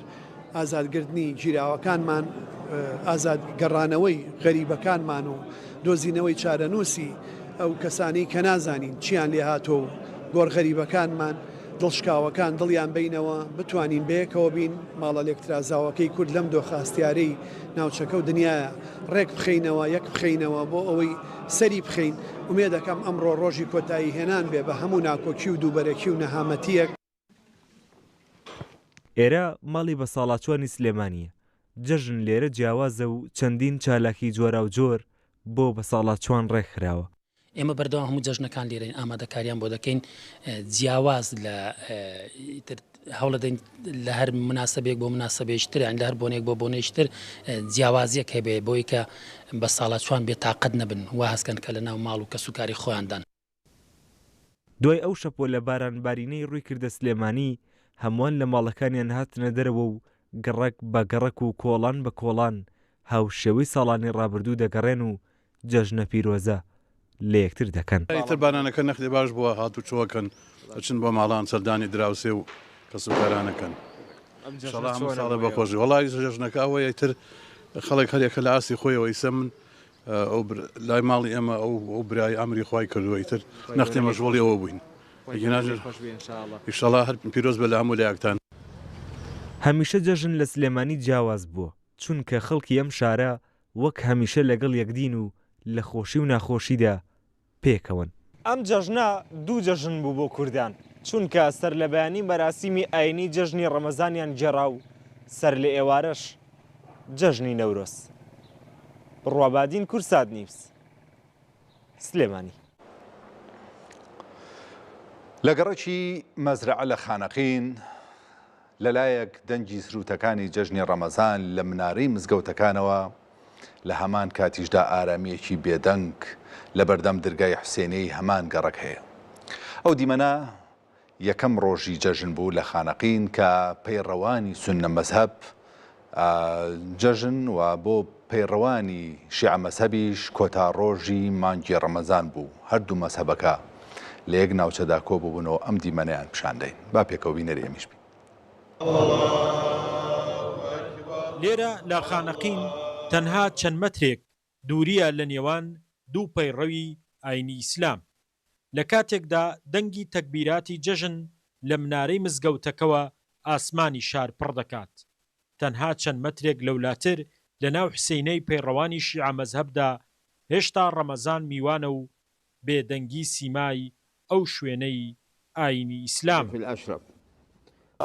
Speaker 24: ئازادگردنی گیراوەکانمان، ئازاد گەڕانەوەی غەریبەکانمان و دۆزینەوەی چارەنووسی ئەو کەسانی کە نازانین چیان لێ هاتۆ و گۆڕ غەریبەکانمان دڵشکاوەکان دڵیان بینەوە بتوانین بەیەکەوە بین ماڵە لێکترازاوەکەی کورد لەم دۆخاستیارەی ناوچەکە و دنیاە ڕێک بخەینەوە یەک بخەینەوە بۆ ئەوەی سەری بخەین. ومێ دەکەم ئەمڕۆ ڕۆژی کۆتایی هێنان بێ بە هەموو ناکۆکی و دووبەرەکی و نەهامەتیەک.
Speaker 5: ئێرە ماڵی بە ساڵاتچوانی سلێمانیە. جەژن لێرە جیاوازە و چەندین چالاکی جۆرا و جۆر بۆ بە ساڵاتچوان ڕێکخراوە.
Speaker 6: ئێمە بەردەوام هەموو جەژنەکان لێرەین ئامادەکاریان بۆ دەکەین جیاواز لە هەوڵە دەین لە هەر مناسبێک بۆ مناسبێشتر یان لە هەر بۆنێک بۆ بۆنێشتر جیاوازیەک هەبێ بۆی کە بە ساڵاتچوان بێتاقەت نەبن وا هەستکەن کە لە ناو ماڵ و کەسوکاری خۆیاندان.
Speaker 5: دوای ئەو شەپۆ لە بارانبارینەی ڕووی کردە سلێمانی هەمووان لە ماڵەکانیان هاتنە دەرەوە و گەڕک بە گەڕک و کۆڵان بە کۆڵان هاوشێوەی ساڵانی ڕابردوو دەگەڕێن و جەژنە پیرۆزە لە یەکتر دەکەن.
Speaker 24: ئیتر بارانەکە نەختی باش بووە هاتوو چۆکەن ئەچن بۆ ماڵان سەردانی دراوسێ و کەسوکارانەکەن. ساڵە بەخۆشی وەڵی جەژنەکە ئەوەیە ئیتر خەڵک هەرێکە لە ئاسی خۆیەوە ئیسە من لای ماڵی ئێمە ئەو برای ئەمری خی کردووە ئیتر نەختی مەژوڵی ئەوە بووین. ئیشەڵا هەر پیرۆز بە لە هەموو لایەکتان.
Speaker 5: هەمیشە جەژن لە سلێمانی جیاواز بووە چونکە خەڵکی ئەم شارە وەک هەمیشە لەگەڵ یەکدین و لە خۆشی و ناخۆشیدا پێکەون. ئەم جەژنە دوو جەژن بوو بۆ کوردان چونکە سەر لە بەیانی مەراسیمی ئاینی جەژنی ڕەمەزانیان جێڕا و سەر لە ئێوارەش جەژنی نەورۆز. ڕوابادین کورسات نیوز، سلێمانی.
Speaker 1: لە گەڕەکی مەزرعە لە خانەقین لەلایەک دەنگی سروتەکانی جەژنی ڕەمەزان لە منارەی مزگەوتەکانەوە لە هەمان کاتیشدا ئارامیەکی بێدەنگ لە بەردەم دەرگای حوسێنەی هەمان گەڕک هەیە. ئەو دیمەنە یەکەم ڕۆژی جەژن بوو لە خانەقین کە پەیڕەوانی سوننە مەزهەب جەژن و بۆ پەیڕەوانی شیعە مەزهەبیش کۆتا ڕۆژی مانگی ڕەمەزان بوو. هەردوو مەزهەبەکە لە یەک ناوچەدا کۆبووبوونەوە ئەم دیمەنەیان پیشاندەین. با پێکەوە بینەری ئەمیش بین.
Speaker 8: لێرە لە خانەقین تەنها چەند مەترێک دووریە لە نێوان دوو پەیڕەوی ئاینی ئیسلام. لە کاتێکدا دەنگی تەکبیراتی جەژن لە منارەی مزگەوتەکەوە ئاسمانی شار پڕ دەکات. تەنها چەند مەترێک لەولاتر لە ناو حسینەی پەیڕەوانی شیعە مەزهەبدا هێشتا ڕەمەزان میوانە و بێدەنگی سیمای ئەو شوێنەی ئاینی ئیسلام.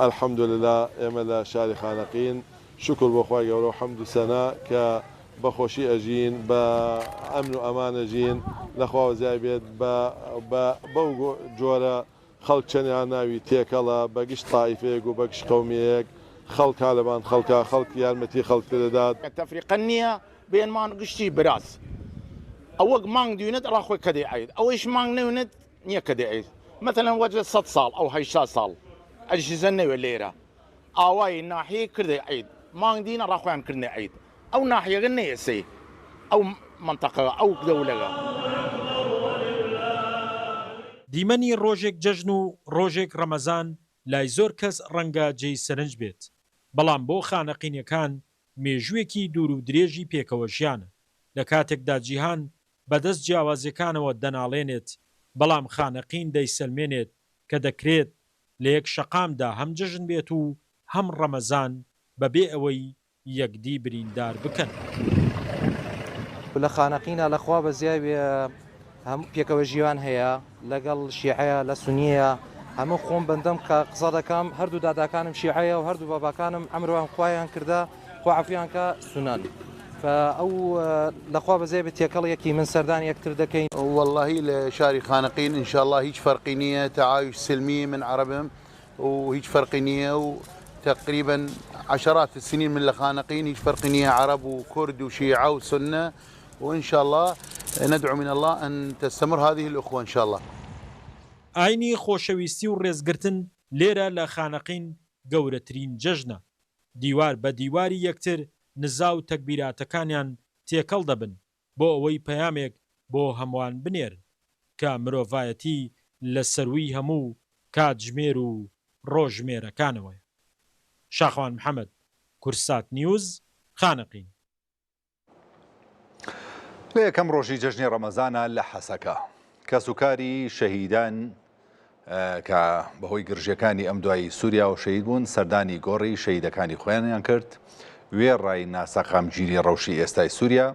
Speaker 2: الحەمدولله ئێمە لە شاری خانەقین شکر بۆ خوای گەورە و حەمد و سەنا کە بەخۆشی ئەژین بە ئەمن و ئەمانەژین لەخوا زیای بێت بەو جۆرە خەڵک چەندیان ناوی تێکەڵە بەگشت تایفەیەک و بەگشت قەومیەک خەڵکا لەبان خەڵکا خەڵک یارمەتی خەڵک دەدات
Speaker 7: تەفریقە نییە بێنمان گشتی براس ئەوەک مانگ دوێنێت ڕاخۆی کە دەیعید ئەوەیش مانگ نەوێنێت نییە کە دەیعید مثلەن وەجە 100 ساڵ ئەو 80 ساڵ ئەجیزە نەوێ لێرە ئاوای ناحیەی کردی عید مانگ دینە ڕاخۆیان کردنی عید ئەو ناحیەگە نەیەسەی ئەو منتەقە ئەو دەولەگە
Speaker 8: دیمەنی ڕۆژێک جەژن و ڕۆژێک ڕەمەزان لای زۆر کەس ڕەنگە جێی سەرنج بێت، بەڵام بۆ خانەقینەکان مێژوویەکی دوور و درێژی پێکەوە ژیانە لە کاتێکدا جیهان بەدەست جیاوازیەکانەوە دەناڵێنێت، بەڵام خانەقین دەیسەلمێنێت کە دەکرێت لە یەک شەقامدا هەم جەژن بێت و هەم ڕەمەزان بەبێ ئەوەی یەکدی بریندار بکەن.
Speaker 9: لە خانەقینە لەخوا بەزیای هەموو پێکەوە ژیان هەیە لەگەڵ شیعەیە لە سونیە هەموو خۆم بەندەم کە قسە دەکەم هەردوو داداکانم شیعەیە و هەردوو باباکانم ئەمروان خوایان کردە خوا عەفویان کە سونان فأو لەخوا بەزێ بە تێکەڵێکی من سەردان یەکتر دەکەین.
Speaker 24: والله لشاري خانقين إن شاء الله هيج فرق نية تعايش سلمي من عربهم وهيج فرق نية وتقريبا عشرات السنين من الخانقين هيج فرق نية عرب وكرد وشيعة وسنة وإن شاء الله ندعو من الله أن تستمر هذه الأخوة إن شاء الله.
Speaker 8: ئاینی خۆشەویستی و ڕێزگرتن لێرە لە خانەقین گەورەترین جەژنە، دیوار بە دیواری یەکتر نزا و تەکبیراتەکانیان تێکەڵ دەبن بۆ ئەوەی پەیامێک بۆ هەمووان بنێرن کە مرۆڤایەتی لە سەروی هەموو کاتژمێر و ڕۆژمێرەکانەوەی. شاخوان محەممەد، کورسات نیوز، خانەقین.
Speaker 1: لە یەکەم ڕۆژی جەژنی ڕەمەزانە لە حەسەکە کەسوکاری شەهیدان کە بەهۆی گرژیەکانی ئەم دوایی سووریا و شەهید بوون سەردانی گۆڕی شەهیدەکانی خۆیانیان کرد وێڕای ناسەقامگیری ڕەوشی ئێستای سووریا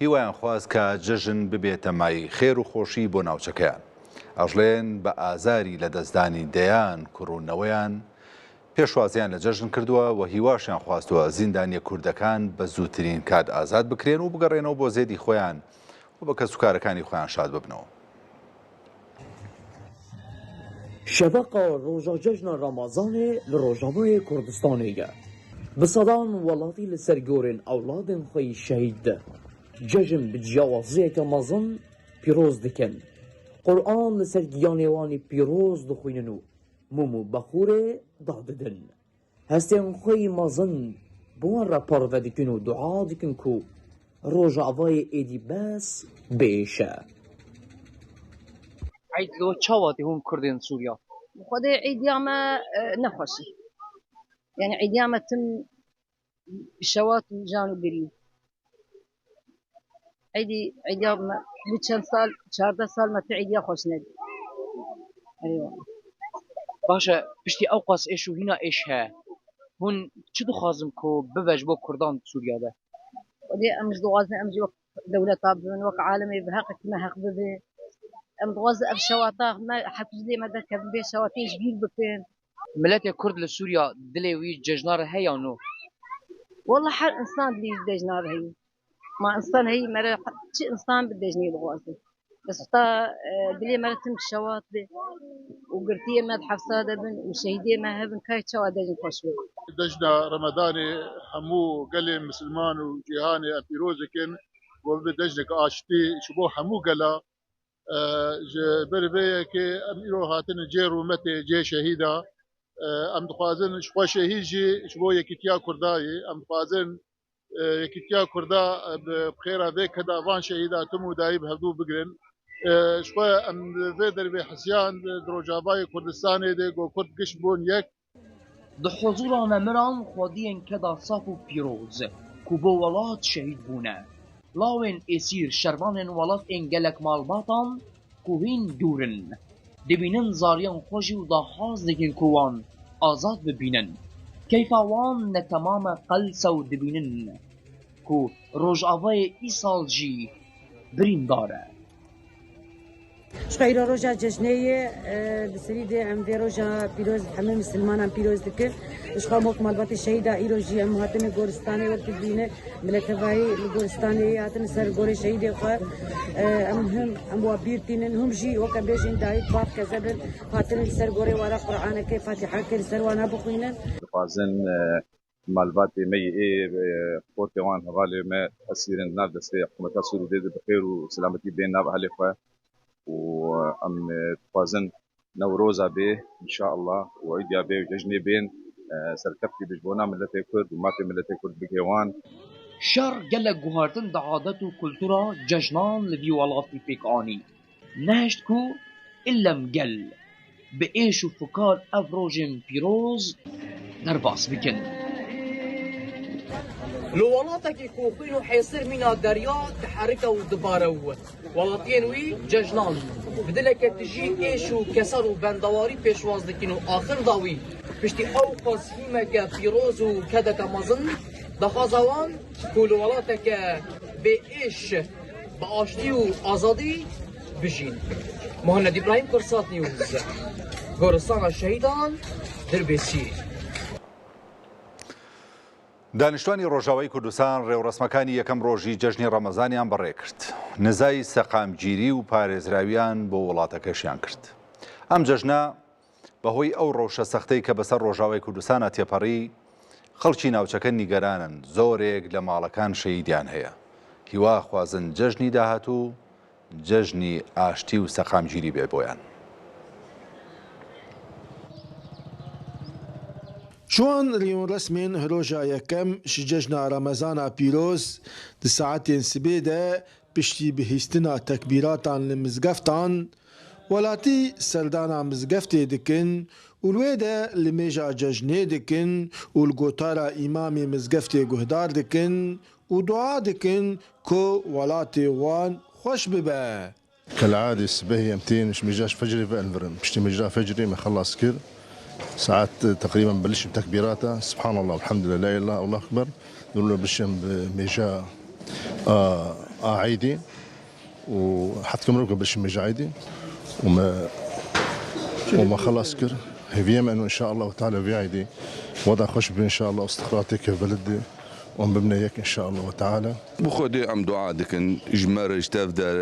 Speaker 1: هیوایان خواست کە جەژن ببێتە مای خێر و خۆشی بۆ ناوچەکەیان. ئەژڵێن بە ئازاری لە دەستدانی دەیان کوڕوونەوەیان پێشوازیان لە جەژن کردووە و هیواشیان خواستووە زیندانیە کوردەکان بە زووترین کات ئازاد بکرێن و بگەڕێنەوە بۆ زێدی خۆیان و بە کەسوکارەکانی خۆیان شاد ببنەوە.
Speaker 10: شەفەقە ڕۆژە جەژنە ڕەمەزانێ لە ڕۆژاوای کوردستانێگە بسەدان وڵاتی لەسەر گۆرێن ئەولادن خۆی شەهید جەژن بجیاوازەیەکە مەزن پیرۆز دکەن قورئان لەسەر گیانێوانی پیرۆز دخوێنن و موم و بەخورێ داددن هەستێن خۆی مەزن بۆن ڕەپەڕڤە دکن و دوعا دکن کو ڕۆژاوای ئێدی بەس بێشە.
Speaker 11: عيد لو تشاواتي هم كردين سوريا
Speaker 26: خدي عيد ياما نخوشي يعني عيد ياما تم بشوات جانو بري عيد ياما بچن سال 14 سال ما في عيد يا خوش ندي. ايوه
Speaker 11: باشا بشتي اوقاس ايش وهنا ايش ها هون شو دخازم كو ببج بو كردان سوريا ده
Speaker 26: ودي امش دوازن امجي وقت دولة طابزون وقت عالمي بحق ما حق ببي ام دوازن اب شواطاغ ما حفظ لي ما ذاك بي شواتي جبيل بكين
Speaker 11: ملاتي كرد لسوريا دلي وي ججنار هيا نو
Speaker 26: والله حر انسان اللي دجنار هي ما انسان هي مرة شي انسان بدجني دوازن بس تا دلي مرتم شوات دي وقرتيه ما حفصه دبن وشهيديه ما هبن كاي شوات دجن خوشوي
Speaker 27: دجنا رمضاني حمو قلي مسلمان وجيهاني ابيروزكن وبدجنك اشتي شبو حمو قلا بربيه كي اميرو هاتن جيرو متي جي شهيدا ام دخوازن شخوا شهيجي شبو يكتيا كرداي ام دخوازن يكتيا كردا بخير هذيك كدا فان شهيدا تمو دايب هدو بقرن شخوا ام ذي دربي حسيان دروجاباي كردستاني دي جو كرد قشبون يك
Speaker 11: دحضورانا مران خودين كدا صافو بيروز كوبو ولات شهيد بونا لاوين اسير شربان ولات انجلك مالباطان
Speaker 10: کوهین دورن دبینن زاریان خوشی و داخواز دکن کوان آزاد ببینن کیفا وان نتمام قلس و دبینن کو روژ آوای ای سال جی برین داره
Speaker 12: شخيرا روجا جشنية بسريدة أم في روجا بيروز حمام مسلمان أم بيروز دكر شخا موك مالبات الشهيدة إيروجي أم هاتن غورستاني والتبينة ملكفاي الغورستاني هاتن سر غوري شهيدة خا أم هم أم وابيرتين هم جي وكبيجين دايت باف كزبل هاتن سر غوري ورا قرآن كيف فاتحة كل سر وانا بخوينا
Speaker 13: فازن مالبات مي قوتي وان غالي ما أسيرن ناب دستي حكومة السعودية بخير وسلامتي بين ناب أهل إخوة وأم توازن نوروزا به إن شاء الله وعيديا به وججني بين سركبتي بجبونا ملتي كرد وما في ملتي كرد بكيوان
Speaker 10: شر گلک گوهارتن دا عادت و کلتورا ججنان لبی والافی پیکانی نهشت کو إلم گل به ایش و فکار افروجم پیروز در باس بکن
Speaker 11: لولاتك كوخين وحيصير من الدريا تحركه ودباره ولاتين وي ججنان بدلك تجي ايش وكسر وبندواري بيشواز دكينو اخر ضاوي بشتي اوقس هيمك بيروز وكذا كمازن دخازوان كل ولاتك بايش باشتي وازادي بجين مهند ابراهيم كرسات نيوز غورستان الشهيدان دربسي
Speaker 1: دانیشتوانی ڕۆژاوای کوردستان ڕێوڕسمەکانی یەکەم ڕۆژی جەژنی ڕەمەزانیان بەڕێ کرد. نزای سەقامگیری و پارێزراویان بۆ وڵاتەکەشیان کرد. ئەم جەژنە بەهۆی ئەو ڕەوشە سەختەی کە بەسەر ڕۆژاوای کوردستانە تێپەڕی خەڵکی ناوچەکە نیگەرانن زۆرێک لە ماڵەکان شەیدیان هەیە. هیوا خوازن جەژنی داهاتوو جەژنی ئاشتی و سەقامگیری بێ بۆیان.
Speaker 14: شوان ريون رسمين هروجا يكم شججنا رمضان بيروز دي ساعتين سبيدة بشتي بهيستنا تكبيراتان لمزقفتان ولاتي سردانا مزقفتي دكن والويدة لميجا ججني دكن والقوتارا إمامي مزقفتي قهدار دكن ودعا دكن كو ولاتي وان خوش ببا
Speaker 27: كالعادة السباهية 200 مش مجاش فجري فانفرن بشتي مجرى فجري ما خلص كر ساعات تقريبا بلش بتكبيراته سبحان الله والحمد لله لا اله الا الله والله اكبر نقول له بلشم بميجا عيدي وحتى كم ركب بلشم ميجا عيدي وما خلص كر هفيم انه ان شاء الله تعالى في عيدي وضع خوش ان شاء الله واستقراراتك في بلدي وام ببنيك ان شاء الله تعالى
Speaker 16: بخودي ام دعاء دكن اجمر اجتاف دار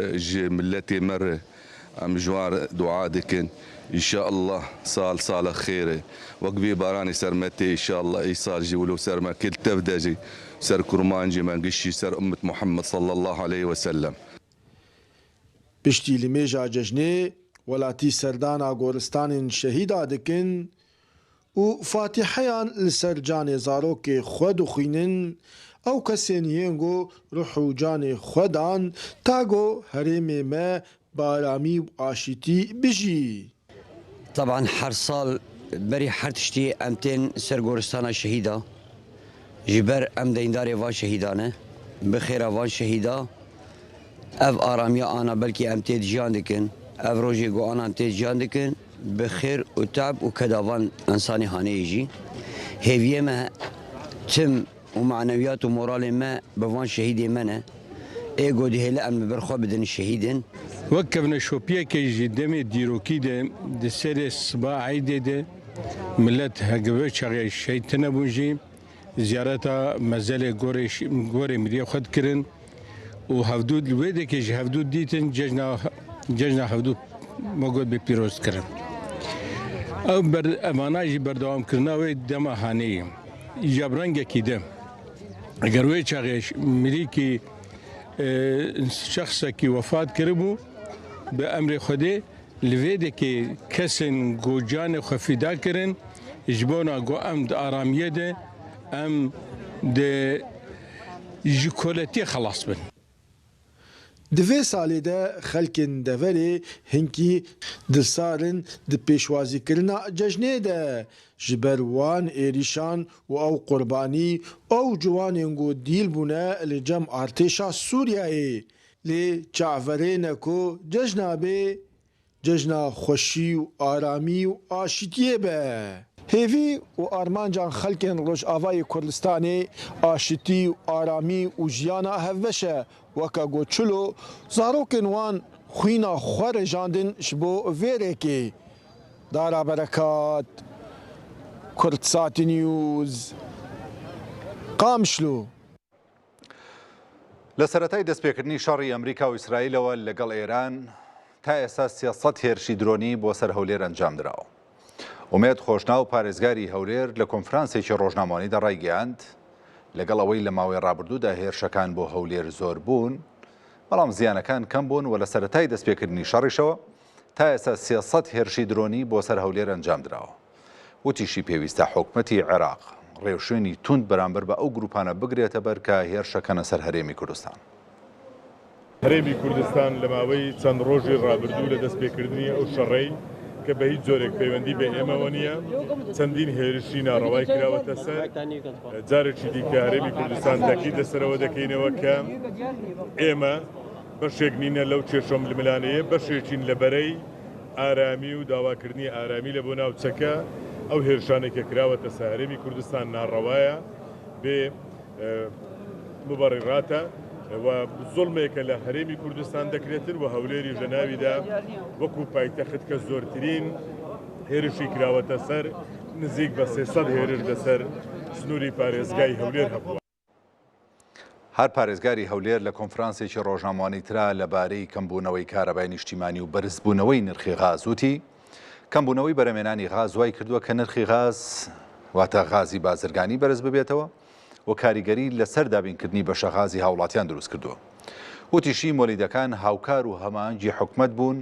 Speaker 16: ملتي مره ام جوار دعاء دكن ان شاء الله صال خيره وقبي باراني سرمتي ان شاء الله ايصال جولو سرما كل تفدجي سر كرمانجي منقشي سر امه محمد صلى الله عليه وسلم
Speaker 14: بشتي لميجا ججني ولاتي سردانا غورستان شهيدا دكن وفاتحيان لسرجاني زاروكي خود خوينن او كسين ينغو روحو جاني خودان تاغو هريمي ما بارامي واشيتي بجي
Speaker 17: طبعا هر سال بري حرتشتي امتين سرغورستان شهيدا جبر ام دينداري وان شهيدانه بخير وان شهيدا اف اراميا انا بلكي امتي جان دكن اف روجي جو انا امتي جان دكن بخير وتعب وكداوان انساني هاني يجي هيفيه ما تم ومعنويات ومورال ما بوان شهيدي منه ايجو دي هلا ام برخو بدن الشهيدين
Speaker 18: وكفنا شوبيا كي جدامي ديروكي دي سيري الصباح عيدي دي ملت هقبه شغي شيطنا بونجي زيارتا مازال غوري مديا خد كرن وهفدود الويدة كي هفدود ديتن ججنا هفدود موجود ببيروز كرن او اماناجي بردوام كرناوي دما هاني جابرانجا كي دم اگر وی شغي مريكي شخصا کی وفات کربو به امر خودی لویده که کسن گو جان خفیدا کرن اجبونا گو ام د آرامیه ده ام د جکولتی خلاص بن
Speaker 14: دوی سالی ده خلکن دوری هنکی دلسارن د پیشوازی کرنا ججنه ده جبروان ایریشان و او قربانی او جوانینگو دیل بونه لجم ارتشا سوریایی لی چعورینکو ججنابه جژنا خوشی و آرامی و آشتیه به هیوی و آرمانجان خلکن روجاوای کردستانی آشتی و آرامی و جیانا هفوشه وکا گوچلو زاروکن وان خوینا خوار جاندن شبو ویرکی دارا برکات کردسات نیوز قامشلو
Speaker 1: لە سەرەتای دەستپێکردنی شەڕی ئەمریکا و ئیسرائیلەوە لەگەڵ ئێران تا ئێستا 300 هێرشی درۆنی بۆ سەر هەولێر ئەنجام درراوە. ئومێد خۆشنا و پارێزگاری هەولێر لە کۆنفرانسێکی ڕۆژنامەوانیدا ڕایگەیاند لەگەڵ ئەوەی لە ماوەی ڕابردوودا هێرشەکان بۆ هەولێر زۆر بوون، بەڵام زیانەکان کەم بوون و لە سەرەتای دەستپێکردنی شەڕیشەوە تا ئێستا 300 هێرشی درۆنی بۆ سەر هەولێر ئەنجام درراوە. وتیشی پێویستە حکومەتی عێراق ڕێوشوێنی توند بەرامبەر بە ئەو گروپانە بگرێتە بەر کە هێرشەکەنە سەر هەرێمی کوردستان.
Speaker 3: هەرێمی کوردستان لە ماوەی چەند ڕۆژی ڕابردوو لە دەستپێکردنی ئەو شەڕەی کە بە هیچ جۆرێک پەیوەندی بە ئێمەوە نییە چەندین هێرشی ناڕەوای کراوەتە سەر. جارێکی دیکە هەرێمی کوردستان تاکید لەسەرەوە دەکەینەوە کە ئێمە بەشێک نینە لەو چێشۆ ململانەیە، بەشێکین لە بەرەی ئارامی و داواکردنی ئارامی لە بۆ ناوچەکە. ئەو هێرشانێکە کراوەتە سەر هەرێمی کوردستان ناڕەوایە بێ مبەڕێڕاتە و زۆڵمێکە لە هەرێمی کوردستان دەکرێتن و هەولێری ژەناویدا وەکو پایتەخت کە زۆرترین هێرشی کراوەتە سەر نزیک بە 300 هێرش لەسەر سنووری پارێزگای هەولێر هەبووە.
Speaker 1: هەر پارێزگاری هەولێر لە کۆنفرانسێکی ڕۆژنامەوانی ترا لەبارەی کەمبوونەوەی کارەبای نیشتیمانی و بەرزبوونەوەی نرخی غاز وتی کەمبوونەوەی بەرەمێنانی غاز وای کردووە کە نرخی غاز واتە غازی بازرگانی بەرز ببێتەوە و کاریگەری لەسەر دابینکردنی بەشە غازی هاوڵاتیان دروست کردووە. وتیشی مۆلیدەکان هاوکار و هەمانگی حکومەت بوون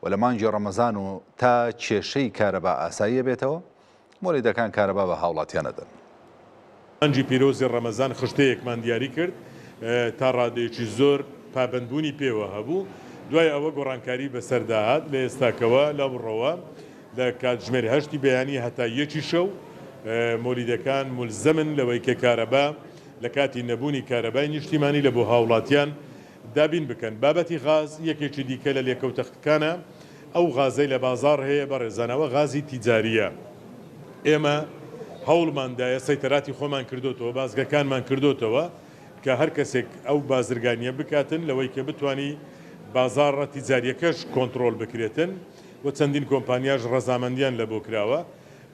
Speaker 1: و لە مانگی ڕەمەزان و تا کێشەی کارەبا ئاساییە بێتەوە مۆلیدەکان کارەبا بە هاوڵاتیان ئەدەن.
Speaker 3: مانگی پیرۆزی ڕەمەزان خشتەیەکمان دیاری کرد تا ڕادەیەکی زۆر پابندبوونی پێوە هەبوو، دوای ئەوە گۆڕانکاری بەسەرداهات لە ئێستاکەوە لە بڕەوە لە کاتژمێر 8 بەیانی هەتا 1 شەو مۆلیدەکان ملزەمن لەوەی کە کارەبا لە کاتی نەبوونی کارەبای نیشتیمانی لە بۆ هاوڵاتیان دابین بکەن. بابەتی غاز یەکێکی دیکە لە لێکەوتەختەکانە ئەو غازەی لە بازار هەیە بە ڕێزانەوە غازی تیجاریە. ئێمە هەوڵماندایە سەیتەراتی خۆمان کردوتەوە، بازگەکانمان کردوتەوە کە هەر کەسێک ئەو بازرگانیە بکاتن لەوەی کە بتوانی بازارڕە تیجاریەکەش کۆنتترۆل بکرێتن و چەندین کۆمپانیاش ڕەزامەندیان لە بۆ کراوە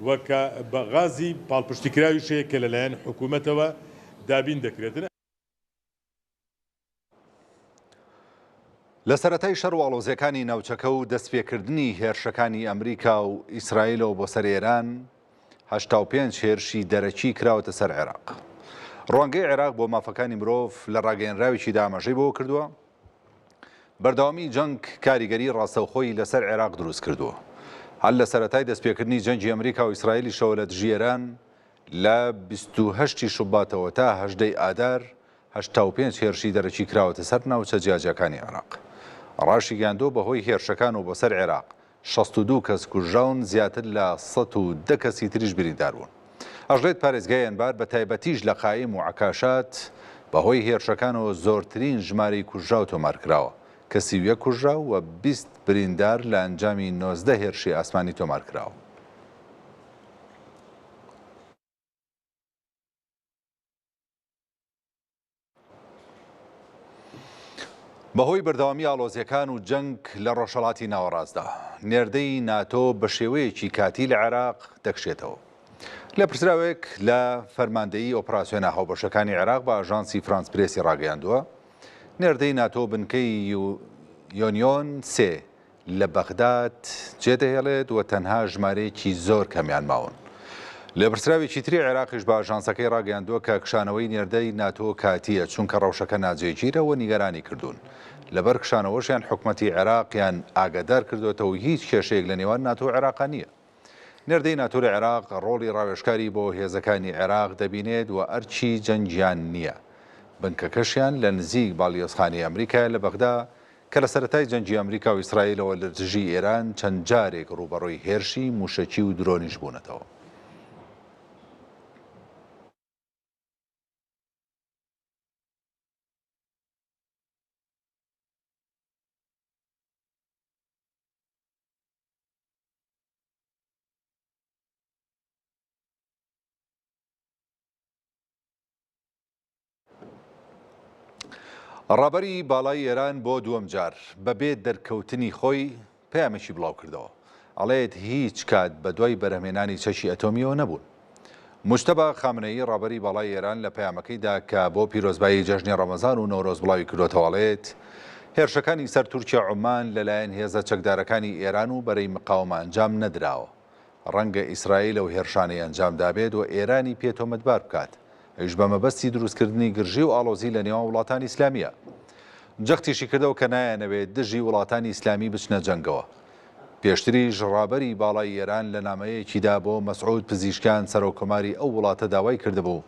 Speaker 3: وەکە بە غازی پاڵپشتیکراویشەیە کە لەلایەن حکوومەتەوە دابین دەکرێتن.
Speaker 1: لە سەرەتای شەڕ و ئاڵۆزیەکانی ناوچەکە و دەستپێکردنی هێرشەکانی ئەمریکا و ئیسرائیلەوە بۆ سەر ئێران 85 هێرشی دەرەکی کراوەتە سەر عێراق. ڕوانگەی عێراق بۆ مافەکانی مرۆڤ لە ڕاگەیەنراوێکی دامەژەی بۆ کردووە بەردەوامی جەنگ کاریگەری ڕاستەوخۆی لەسەر عێراق دروست کردووە. هەر لە سەرەتای دەستپێکردنی جەنگی ئەمریکا و ئیسرائیلی شەوە لە دژی ئێران لە 28 شوباتەوە تا 18 ئادار 85 هێرشی دەرەکی کراوەتە سەر ناوچە جیاجەکانی عێراق. ڕاشی گاندۆ بەهۆی هێرشەکان و بۆ سەر عێراق 62 کەس کوژراون زیاتر لە 110 کەسی تریش بریندار بوون. ئەژڵێت پارێزگای ئەنبار بە تایبەتیش لە قایم و عکاشات بەهۆی هێرشەکانەوە زۆرترین ژمارەی کوژرا و تۆمارکراوە کە 31 کوژرا و 20 بریندار لە ئەنجامی 19 هێرشی ئاسمانی تۆمارکراوە. بەهۆی بەردەوامی ئاڵۆزیەکان و جەنگ لە ڕۆژهەڵاتی ناوەڕاستدا نێردەی ناتۆ بە شێوەیەکی کاتی لە عێراق دەکشێتەوە. لە پرسراوێک لە فەرماندەیی ئۆپراسیۆنە هاوبەشەکانی عێراق بە ئاژانسی فرانس پرێسی ڕاگەیاندووە نێردەی ناتۆ بنکەی یۆنیۆن سێ لە بەغداد جێدەهێڵێت و تەنها ژمارەیەکی زۆر کەمیان ماون. لە پرسراوێکی تری عێراقیش بە ئاژانسەکەی ڕاگەیاندووە کە کشانەوەی نێردەی ناتۆ کاتیە چونکە ڕەوشەکە ناجێگیرەوە نیگەرانی کردوون. لەبەر کشانەوەشیان حکومەتی عێراقیان ئاگادار کردوێتەوە هیچ کێشەیەک لە نێوان ناتۆ عێراق نییە. نێردەی ناتۆ لە عێراق ڕۆڵی ڕاوێژکاری بۆ هێزەکانی عێراق دەبینێت و ئەرچی جەنگیان نییە. بنکەکەشیان لە نزیک باڵیۆزخانی ئەمریکای لە بەغدا کە لە سەرەتای جەنگی ئەمریکا و ئیسرائیلەوە لە دژی ئێران چەند جارێک ڕوبەڕووی هێرشی موشەکی و درۆنیش بوونەتەوە. ڕابەری باڵای ئێران بۆ دووەم جار بەبێ دەرکەوتنی خۆی پەیامێکی بڵاو کردەوە. ئەڵێت هیچ کات بە دوای بەرهەمێنانی چەکی ئەتۆمیەوە نەبوون. مجتەبا خامنەیی ڕابەری باڵای ئێران لە پەیامەکەیدا کە بۆ پیرۆزبایی جەژنی ڕەمەزان و نەورۆز بڵاوی کردوتەوەڵێت هێرشەکانی سەر تورکیا عومان لەلایەن هێزە چەکدارەکانی ئێران و بەرەی مقاومە ئەنجام نەدراوە. ڕەنگە ئیسرائیل لەو هێرشانەی ئەنجام دابێت و ئێرانی پێتۆمەتبار بکات. ئەویش بە مەبەستی دروستکردنی گرژی و ئاڵۆزی لە نێوان وڵاتانی ئیسلامیە. جەختیشی کردەوە کە نایەنەوێت دژی وڵاتانی ئیسلامی بچنە جەنگەوە. پێشتریش ڕابەری باڵای ئێران لە نامەیەکیدا بۆ مەسعود پزیشکان سەرۆکۆماری ئەو وڵاتە داوای کردبوو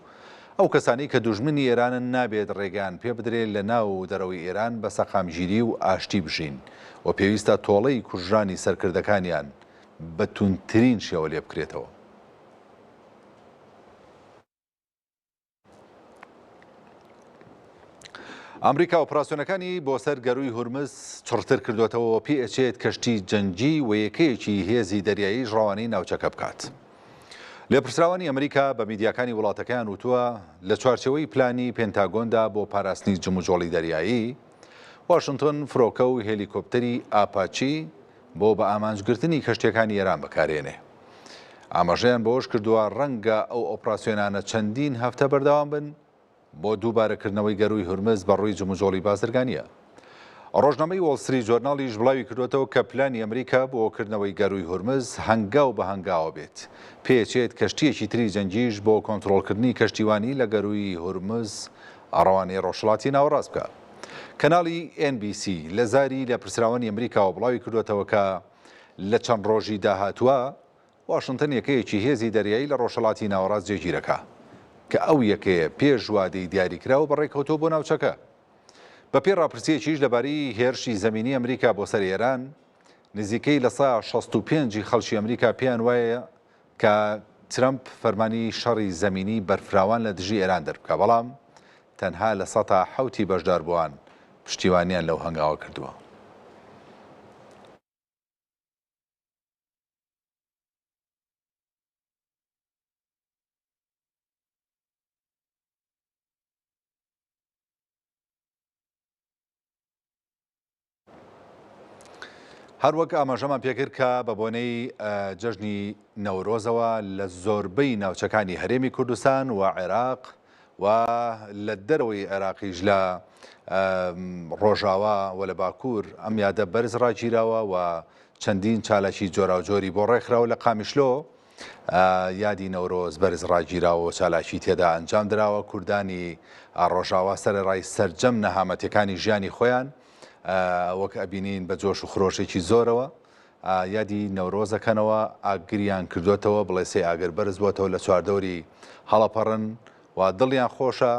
Speaker 1: ئەو کەسانی کە دوژمنی ئێرانن نابێت ڕێگان پێ بدرێت لە ناو و دەرەوەی ئێران بە سەقامگیری و ئاشتی بژین و پێویستە تۆڵەی کوژرانی سەرکردەکانیان بە توندترین شێوە لێ بکرێتەوە. ئەمریکا ئۆپراسیۆنەکانی بۆ سەر گەروی هورمز چڕتر کردوێتەوە پێ ئەچێت کەشتی جەنگی و یەکەیەکی هێزی دەریایی ژڕەوانی ناوچەکە بکات. لێپرسراوانی ئەمریکا بە میدیاکانی وڵاتەکەیان وتووە لە چوارچێوەی پلانی پێنتاگۆندا بۆ پاراستنی جموجۆڵی دەریایی، واشنگتن فڕۆکە و هێلیکۆپتەری ئاپاچی بۆ بە ئامانجگرتنی کەشتیەکانی ئێران بەکارێنێ. ئاماژەیان بۆش کردووە ڕەنگە ئەو ئۆپراسیۆنانە چەندین هەفتە بەردەوام بن بۆ دووبارەکردنەوەی گەروی هورمز بەڕووی جموجۆڵی بازرگانیە. ڕۆژنامەی وۆڵستریت جۆرناڵیش بڵاوی کردوێتەوە کە پلانی ئەمریکا بۆکردنەوەی گەروی هورمز هەنگاو بە هەنگاوە بێت. پێچێت کەشتیەکی تری جەنگیش بۆ کۆنتڕۆڵکردنی کەشتیوانی لە گەروی هورمز ئەڕەوانەی ڕۆژهەڵاتی ناوەڕاست بکە. کەناڵی NBC لە زاری لە پرسراوانی ئەمریکاوە بڵاوی کردوێتەوە کە لە چەند ڕۆژی داهاتووە واشنگتن یەکەیەکی هێزی دەریایی لە ڕۆژهەڵاتی ناوەڕاست جێگیرەکە کە ئەو یەکەیە پێش وادەی دیاریکراوە بەڕێکەوتۆ بۆ ناوچەکە. بە پێ ڕاپرسیەکیش لەبارەی هێرشی زەمینی ئەمریکا بۆ سەر ئێران نزیکەی لە 65 خەڵکی ئەمریکا پێیان وایە کە ترەمپ فەرمانی شەڕی زەمینی بەرفراوان لە دژی ئێران دەربکە، بەڵام تەنها لە 7 بەشداربووان پشتیوانیان لەو هەنگاوە کردووە. هەروەک ئاماژەمان پێکرد کە بە بۆنەی جەژنی نەورۆزەوە لە زۆربەی ناوچەکانی هەرێمی کوردستان و عێراق و لە دەرەوەی عێراقیش لە ڕۆژاوا و لە باکوور ئەم یادە بەرز ڕاگیراوە و چەندین چالاکی جۆراوجۆری بۆ ڕێکخراوە لە قامیشلۆ یادی نەورۆز بەرز ڕاگیراوە و چالاکی تێدا ئەنجام دراوە. کوردانی ڕۆژاوا سەرڕای سەرجەم نەهامەتەکانی ژیانی خۆیان وەک ئەبینین بە جۆش و خرۆشێکی زۆرەوە یادی نەورۆزەکەنەوە ئاگریان کردوێتەوە بڵێسێ ئاگر بەرز بووەتەوە لە چواردەوری هەڵەپەڕن و دڵیان خۆشە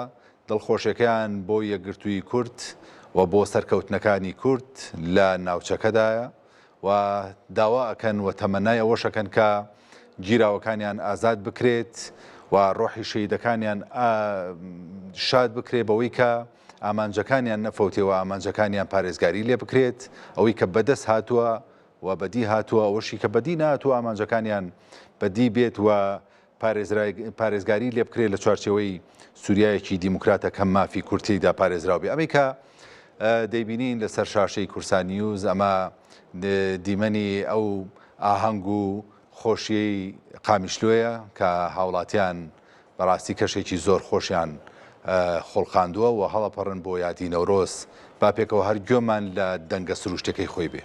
Speaker 1: دڵخۆشیەکەیان بۆ یەکگرتووی کورد و بۆ سەرکەوتنەکانی کورد لە ناوچەکەدایە و داوا ئەکەن و تەمەنای ئەوەشەکەن کە گیراوەکانیان ئازاد بکرێت و ڕۆحی شەیدەکانیان شاد بکرێت بەوەی کە ئامانجەکانیان نەفەوتێەوە ئامانجەکانیان پارێزگاری لێ بکرێت ئەوەی کە بەدەست هاتووە و بەدی هاتووە ئەوەشی کە بەدی نهاتووە ئامانجەکانیان بەدی بێت و پارێزگاری لێ بکرێت لە چوارچێوەی سووریایەکی دیموکراتە کەم مافی کورتیدا پارێزراو بێ. ئەمەی کە دەیبینین لەسەر شاشەی کورسان نیوز ئەمە دیمەنی ئەو ئاهەنگ و خۆشیەی قامیشلۆیە کە هاوڵاتیان بەڕاستی کەشێکی زۆر خۆشیان خۆڵقاندووە و هەڵەپەڕن بۆ یادی نەورۆز با پێکەوە هەر گوێمان لە دەنگە سروشتەکەی خۆی بێ.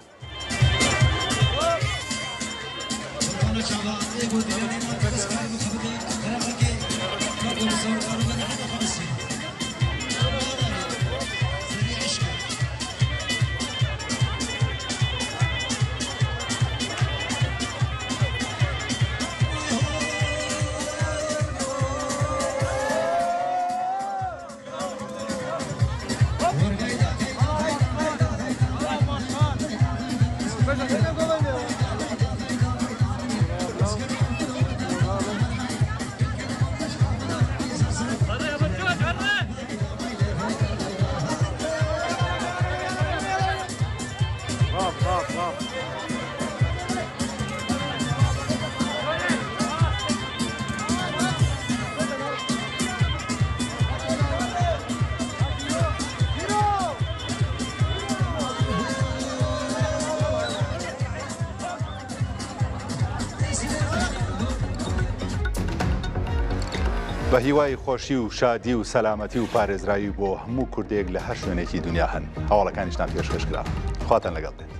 Speaker 1: بە هیوای خۆشی و شادی و سەلامەتی و پارێزراوی بۆ هەموو کوردێک لە هەر شوێنێکی دنیا هەن هەواڵەکانیشتان پێشکەشکرا خواتان لەگەڵ بێت.